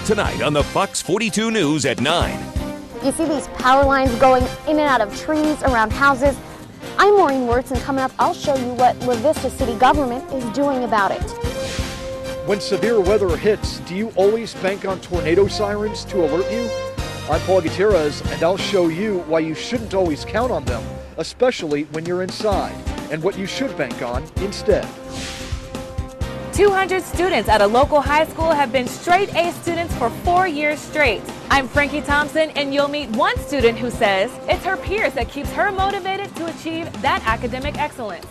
tonight on the Fox 42 News at 9. You see these power lines going in and out of trees around houses. I'm Maureen Wirtz, and coming up, I'll show you what La Vista City government is doing about it. When severe weather hits, do you always bank on tornado sirens to alert you? I'm Paul Gutierrez, and I'll show you why you shouldn't always count on them, especially when you're inside, and what you should bank on instead. 200 students at a local high school have been straight A students for 4 years straight. I'm Frankie Thompson, and you'll meet one student who says it's her peers that keeps her motivated to achieve that academic excellence.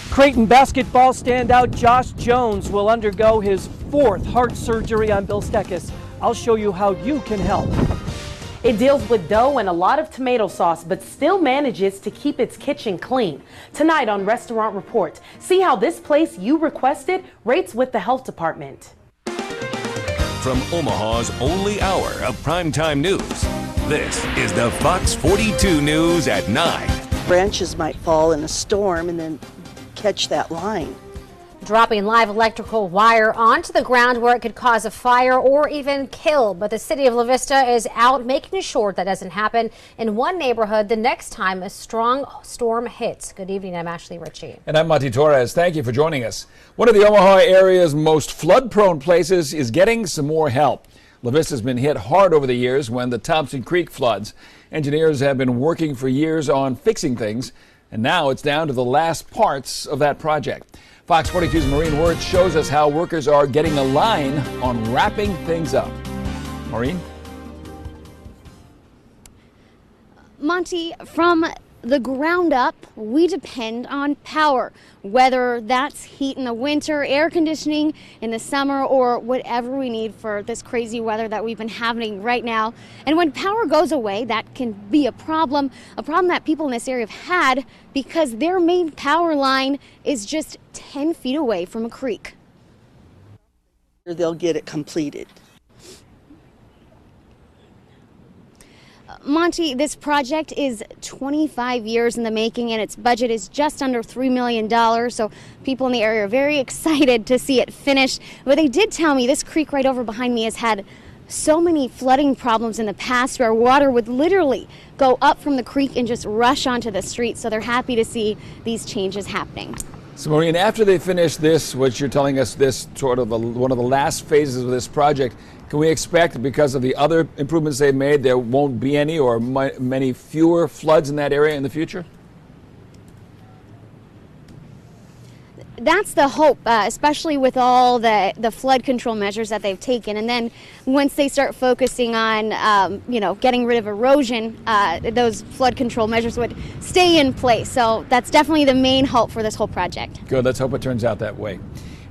Creighton basketball standout Josh Jones will undergo his 4th heart surgery on Bill Steckis. I'll show you how you can help. It deals with dough and a lot of tomato sauce, but still manages to keep its kitchen clean. Tonight on Restaurant Report, see how this place you requested rates with the health department. From Omaha's only hour of primetime news, this is the Fox 42 News at 9. Branches might fall in a storm and then catch that line. Dropping live electrical wire onto the ground where it could cause a fire or even kill. But the city of La Vista is out making sure that doesn't happen in one neighborhood the next time a strong storm hits. Good evening, I'm Ashley Ritchie. And I'm Monty Torres. Thank you for joining us. One of the Omaha area's most flood-prone places is getting some more help. La Vista's been hit hard over the years when the Thompson Creek floods. Engineers have been working for years on fixing things, and now it's down to the last parts of that project. Fox 42's Maureen Wirtz shows us how workers are getting a line on wrapping things up. Maureen? Monty, from the ground up, we depend on power, whether that's heat in the winter, air conditioning in the summer, or whatever we need for this crazy weather that we've been having right now. And when power goes away, that can be a problem that people in this area have had because their main power line is just 10 feet away from a creek. They'll get it completed. Monty, this project is 25 years in the making, and its budget is just under $3 million, so people in the area are very excited to see it finished. But they did tell me this creek right over behind me has had so many flooding problems in the past where water would literally go up from the creek and just rush onto the street, so they're happy to see these changes happening. So, Maureen, after they finish this, what you're telling us, this sort of one of the last phases of this project, can we expect, because of the other improvements they've made, there won't be any or many fewer floods in that area in the future? That's the hope, especially with all the flood control measures that they've taken. And then once they start focusing on, getting rid of erosion, those flood control measures would stay in place. So that's definitely the main hope for this whole project. Good. Let's hope it turns out that way.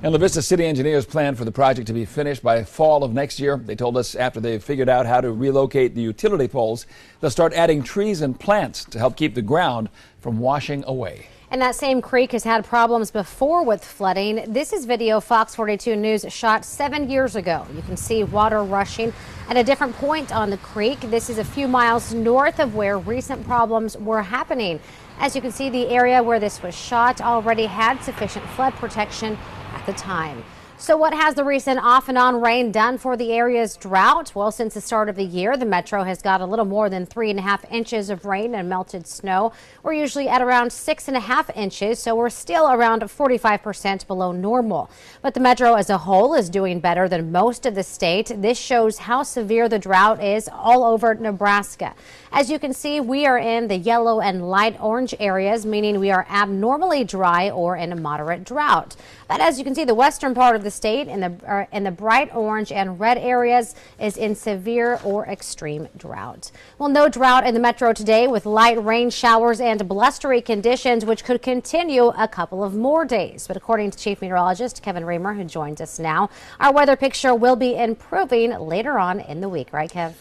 And La Vista City engineers plan for the project to be finished by fall of next year. They told us after they've figured out how to relocate the utility poles, they'll start adding trees and plants to help keep the ground from washing away. And that same creek has had problems before with flooding. This is video Fox 42 News shot 7 years ago. You can see water rushing at a different point on the creek. This is a few miles north of where recent problems were happening. As you can see, the area where this was shot already had sufficient flood protection at the time. So what has the recent off and on rain done for the area's drought? Well, since the start of the year, the metro has got a little more than 3.5 inches of rain and melted snow. We're usually at around 6.5 inches, so we're still around 45% below normal. But the metro as a whole is doing better than most of the state. This shows how severe the drought is all over Nebraska. As you can see, we are in the yellow and light orange areas, meaning we are abnormally dry or in a moderate drought. But as you can see, the western part of the state in the bright orange and red areas is in severe or extreme drought. Well, no drought in the metro today with light rain showers and blustery conditions, which could continue a couple of more days. But according to Chief Meteorologist Kevin Reamer, who joins us now, our weather picture will be improving later on in the week. Right, Kev?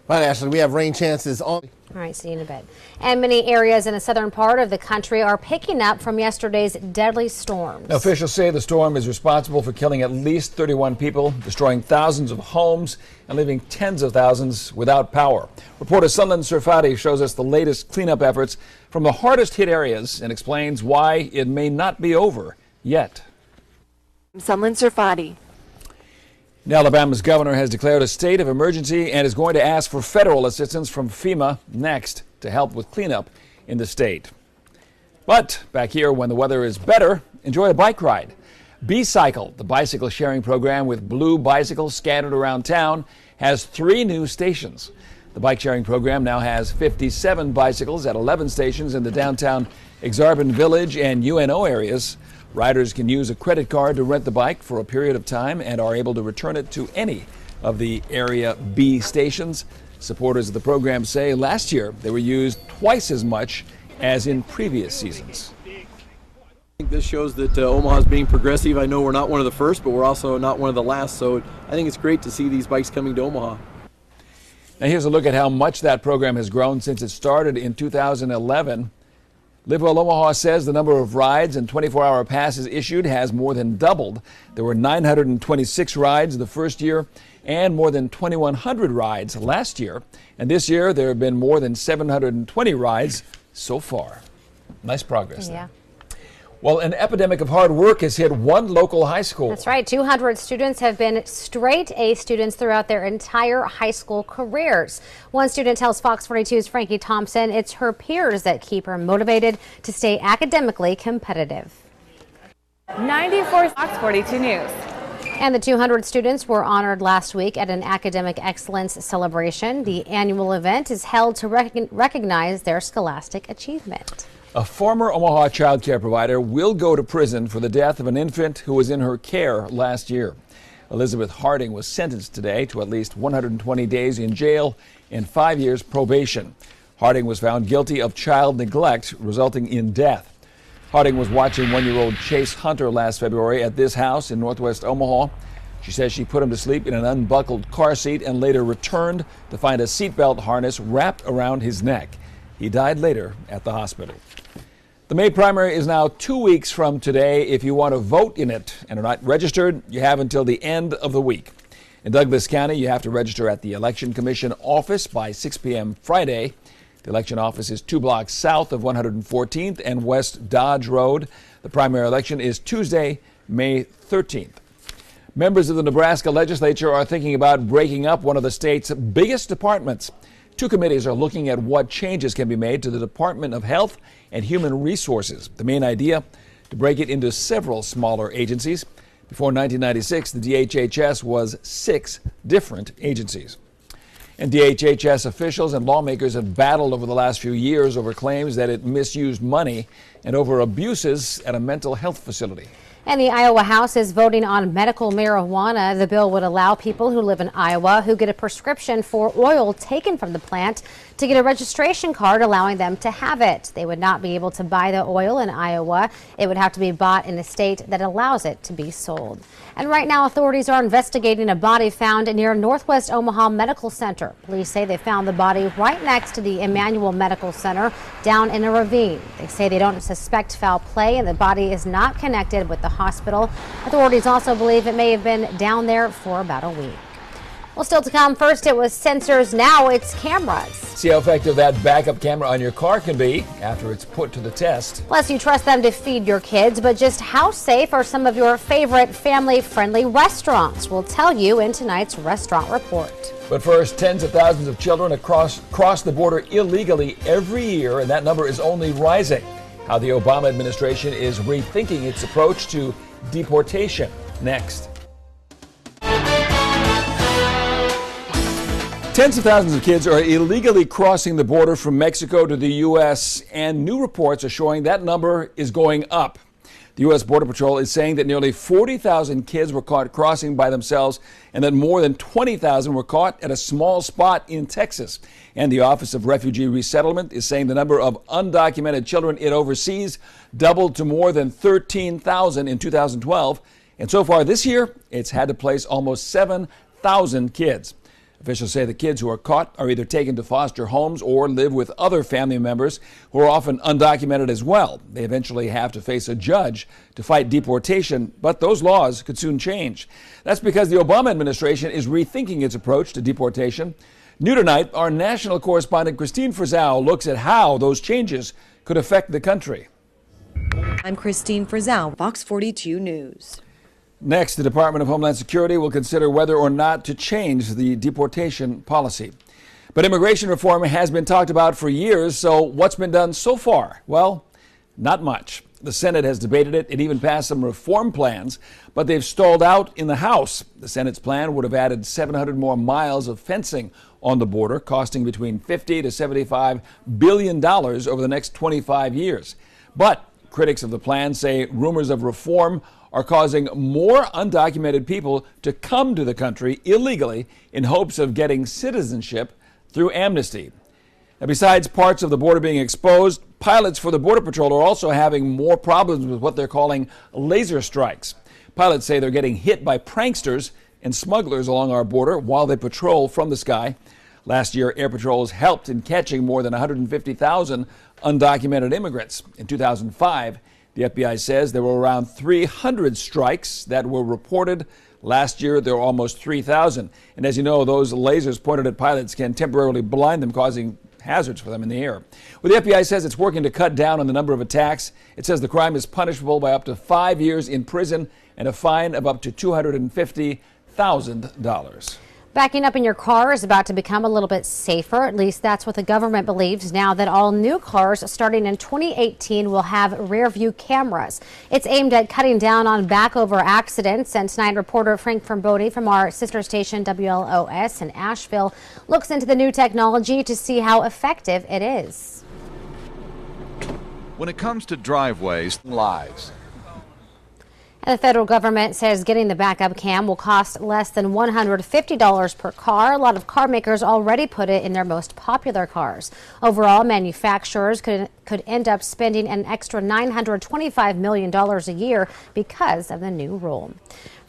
Right, Ashley, we have rain chances on. All right, see you in a bit. And many areas in the southern part of the country are picking up from yesterday's deadly storms. Now, officials say the storm is responsible for killing at least 31 people, destroying thousands of homes, and leaving tens of thousands without power. Reporter Sunland Surfati shows us the latest cleanup efforts from the hardest hit areas and explains why it may not be over yet. Sunland Surfati. Now, Alabama's governor has declared a state of emergency and is going to ask for federal assistance from FEMA next to help with cleanup in the state. But back here, when the weather is better, enjoy a bike ride. B-Cycle, the bicycle sharing program with blue bicycles scattered around town, has 3 new stations. The bike sharing program now has 57 bicycles at 11 stations in the downtown Exarban Village and UNO areas. Riders can use a credit card to rent the bike for a period of time and are able to return it to any of the Area B stations. Supporters of the program say last year they were used twice as much as in previous seasons. I think this shows that Omaha is being progressive. I know we're not one of the first, but we're also not one of the last, so I think it's great to see these bikes coming to Omaha. Now here's a look at how much that program has grown since it started in 2011. Live Well Omaha says the number of rides and 24-hour passes issued has more than doubled. There were 926 rides the first year and more than 2,100 rides last year. And this year there have been more than 720 rides so far. Nice progress there. Yeah. Well, an epidemic of hard work has hit one local high school. That's right. 200 students have been straight A students throughout their entire high school careers. One student tells Fox 42's Frankie Thompson it's her peers that keep her motivated to stay academically competitive. 94 Fox 42 News. And the 200 students were honored last week at an academic excellence celebration. The annual event is held to recognize their scholastic achievement. A former Omaha child care provider will go to prison for the death of an infant who was in her care last year. Elizabeth Harding was sentenced today to at least 120 days in jail and 5 years probation. Harding was found guilty of child neglect, resulting in death. Harding was watching 1-year-old Chase Hunter last February at this house in northwest Omaha. She says she put him to sleep in an unbuckled car seat and later returned to find a seatbelt harness wrapped around his neck. He died later at the hospital. The May primary is now 2 weeks from today. If you want to vote in it and are not registered, you have until the end of the week. In Douglas County, you have to register at the Election Commission office by 6 p.m. Friday. The election office is 2 blocks south of 114th and West Dodge Road. The primary election is Tuesday, May 13th. Members of the Nebraska legislature are thinking about breaking up one of the state's biggest departments. 2 committees are looking at what changes can be made to the Department of Health and Human Resources. The main idea, to break it into several smaller agencies. Before 1996, the DHHS was 6 different agencies. And DHHS officials and lawmakers have battled over the last few years over claims that it misused money and over abuses at a mental health facility. And the Iowa House is voting on medical marijuana. The bill would allow people who live in Iowa who get a prescription for oil taken from the plant to get a registration card allowing them to have it. They would not be able to buy the oil in Iowa. It would have to be bought in a state that allows it to be sold. And right now, authorities are investigating a body found near Northwest Omaha Medical Center. Police say they found the body right next to the Emmanuel Medical Center down in a ravine. They say they don't suspect foul play and the body is not connected with the hospital. Authorities also believe it may have been down there for about a week. Well, still to come. First, it was sensors. Now it's cameras. See how effective that backup camera on your car can be after it's put to the test. Plus, you trust them to feed your kids, but just how safe are some of your favorite family-friendly restaurants? We'll tell you in tonight's restaurant report. But first, tens of thousands of children cross the border illegally every year, and that number is only rising. How the Obama administration is rethinking its approach to deportation. Next. Tens of thousands of kids are illegally crossing the border from Mexico to the U.S., and new reports are showing that number is going up. The U.S. Border Patrol is saying that nearly 40,000 kids were caught crossing by themselves and that more than 20,000 were caught at a small spot in Texas. And the Office of Refugee Resettlement is saying the number of undocumented children it oversees doubled to more than 13,000 in 2012. And so far this year, it's had to place almost 7,000 kids. Officials say the kids who are caught are either taken to foster homes or live with other family members who are often undocumented as well. They eventually have to face a judge to fight deportation, but those laws could soon change. That's because the Obama administration is rethinking its approach to deportation. New tonight, our national correspondent Christine Frizzell looks at how those changes could affect the country. I'm Christine Frizzell, Fox 42 News. Next, the Department of Homeland Security will consider whether or not to change the deportation policy. But immigration reform has been talked about for years, so what's been done so far? Well, not much. The Senate has debated it. It even passed some reform plans, but they've stalled out in the House. The Senate's plan would have added 700 more miles of fencing on the border, costing between $50 to $75 billion over the next 25 years. But critics of the plan say rumors of reform are causing more undocumented people to come to the country illegally in hopes of getting citizenship through amnesty. Now, besides parts of the border being exposed, pilots for the Border Patrol are also having more problems with what they're calling laser strikes. Pilots say they're getting hit by pranksters and smugglers along our border while they patrol from the sky. Last year, air patrols helped in catching more than 150,000 undocumented immigrants. In 2005, the FBI says there were around 300 strikes that were reported. Last year, there were almost 3,000. And as you know, those lasers pointed at pilots can temporarily blind them, causing hazards for them in the air. Well, the FBI says it's working to cut down on the number of attacks. It says the crime is punishable by up to 5 years in prison and a fine of up to $250,000. Backing up in your car is about to become a little bit safer. At least that's what the government believes now that all new cars starting in 2018 will have rear view cameras. It's aimed at cutting down on back-over accidents. And tonight, reporter Frank Fermbodi from our sister station WLOS in Asheville looks into the new technology to see how effective it is. When it comes to driveways, lives. And the federal government says getting the backup cam will cost less than $150 per car. A lot of car makers already put it in their most popular cars. Overall, manufacturers could end up spending an extra $925 million a year because of the new rule.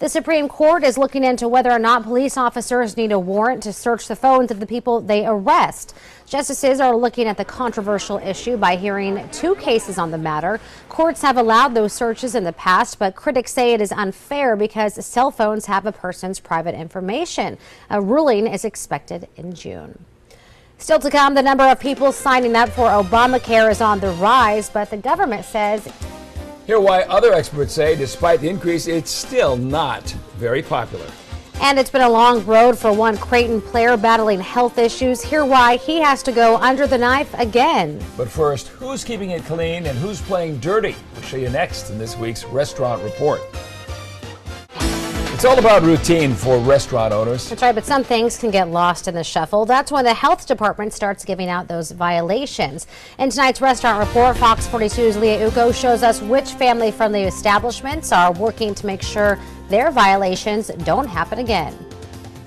The Supreme Court is looking into whether or not police officers need a warrant to search the phones of the people they arrest. Justices are looking at the controversial issue by hearing 2 cases on the matter. Courts have allowed those searches in the past, but critics say it is unfair because cell phones have a person's private information. A ruling is expected in June. Still to come, the number of people signing up for Obamacare is on the rise, but the government says. Hear why other experts say, despite the increase, it's still not very popular. And it's been a long road for one Creighton player battling health issues. Hear why he has to go under the knife again. But first, who's keeping it clean and who's playing dirty? We'll show you next in this week's Restaurant Report. It's all about routine for restaurant owners. That's right, but some things can get lost in the shuffle. That's when the health department starts giving out those violations. In tonight's Restaurant Report, Fox 42's Leah Uko shows us which family-friendly establishments are working to make sure their violations don't happen again.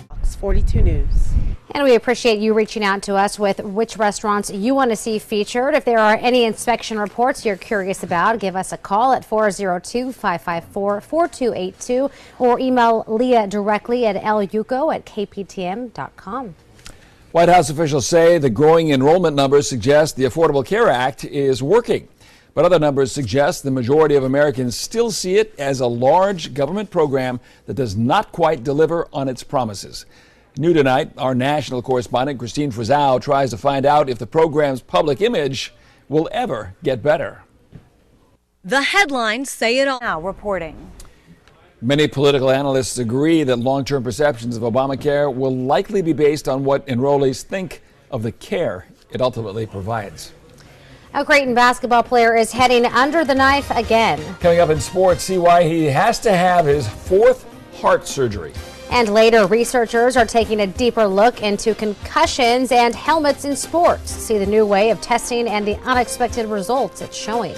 Fox 42 News. And we appreciate you reaching out to us with which restaurants you want to see featured. If there are any inspection reports you're curious about, give us a call at 402-554-4282 or email Leah directly at luco@kptm.com. White House officials say the growing enrollment numbers suggest the Affordable Care Act is working. But other numbers suggest the majority of Americans still see it as a large government program that does not quite deliver on its promises. New tonight, our national correspondent Christine Frizzau tries to find out if the program's public image will ever get better. The headlines say it all. Now reporting. Many political analysts agree that long-term perceptions of Obamacare will likely be based on what enrollees think of the care it ultimately provides. A Creighton basketball player is heading under the knife again. Coming up in sports, see why he has to have his 4th heart surgery. And later, researchers are taking a deeper look into concussions and helmets in sports. See the new way of testing and the unexpected results it's showing.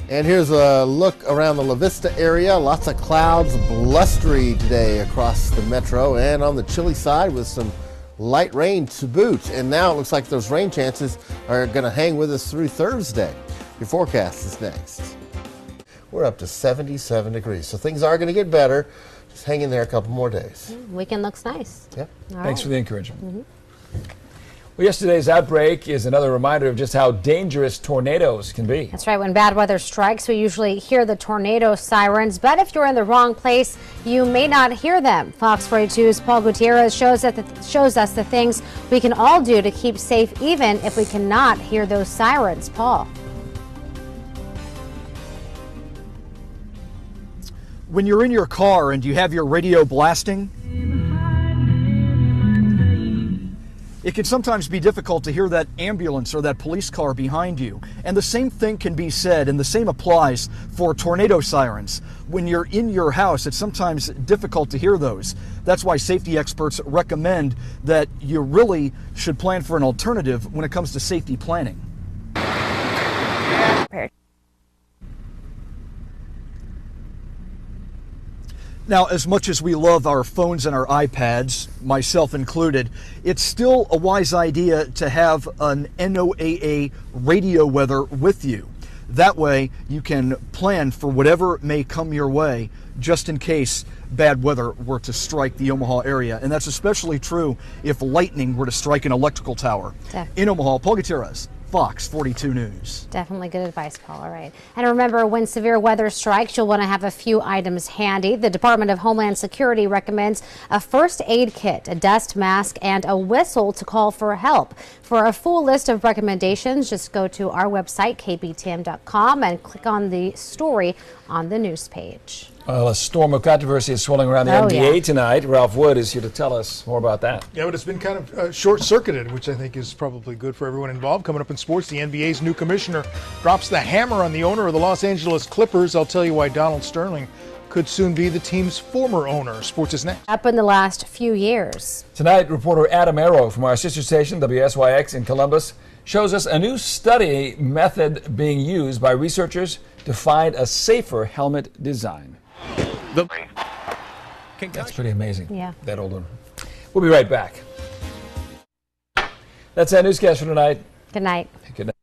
And here's a look around the La Vista area. Lots of clouds, blustery today across the metro and on the chilly side with some light rain to boot. And now it looks like those rain chances are going to hang with us through Thursday. Your forecast is next. We're up to 77 degrees, so things are going to get better. Just hang in there a couple more days. Weekend looks nice. Yep. Thanks for the encouragement. Well, yesterday's outbreak is another reminder of just how dangerous tornadoes can be. That's right. When bad weather strikes, we usually hear the tornado sirens. But if you're in the wrong place, you may not hear them. Fox 42's Paul Gutierrez shows us the things we can all do to keep safe, even if we cannot hear those sirens. Paul. When you're in your car and you have your radio blasting, it can sometimes be difficult to hear that ambulance or that police car behind you. And the same thing can be said, and the same applies for tornado sirens. When you're in your house, it's sometimes difficult to hear those. That's why safety experts recommend that you really should plan for an alternative when it comes to safety planning. Now, as much as we love our phones and our iPads, myself included, it's still a wise idea to have an NOAA radio weather with you. That way, you can plan for whatever may come your way, just in case bad weather were to strike the Omaha area. And that's especially true if lightning were to strike an electrical tower. In Omaha, Paul Gutierrez, Fox 42 News. Definitely good advice, Paul. All right. And remember, when severe weather strikes, you'll want to have a few items handy. The Department of Homeland Security recommends a first aid kit, a dust mask, and a whistle to call for help. For a full list of recommendations, just go to our website, kptm.com, and click on the story on the news page. Well, a storm of controversy is swirling around the NBA tonight. Ralph Wood is here to tell us more about that. Yeah, but it's been kind of short-circuited, which I think is probably good for everyone involved. Coming up in sports, the NBA's new commissioner drops the hammer on the owner of the Los Angeles Clippers. I'll tell you why Donald Sterling could soon be the team's former owner. Sports is next. Up in the last few years. Tonight, reporter Adam Arrow from our sister station, WSYX in Columbus, shows us a new study method being used by researchers to find a safer helmet design. That's pretty amazing. Yeah. That old one. We'll be right back. That's our newscast for tonight. Good night. Good night.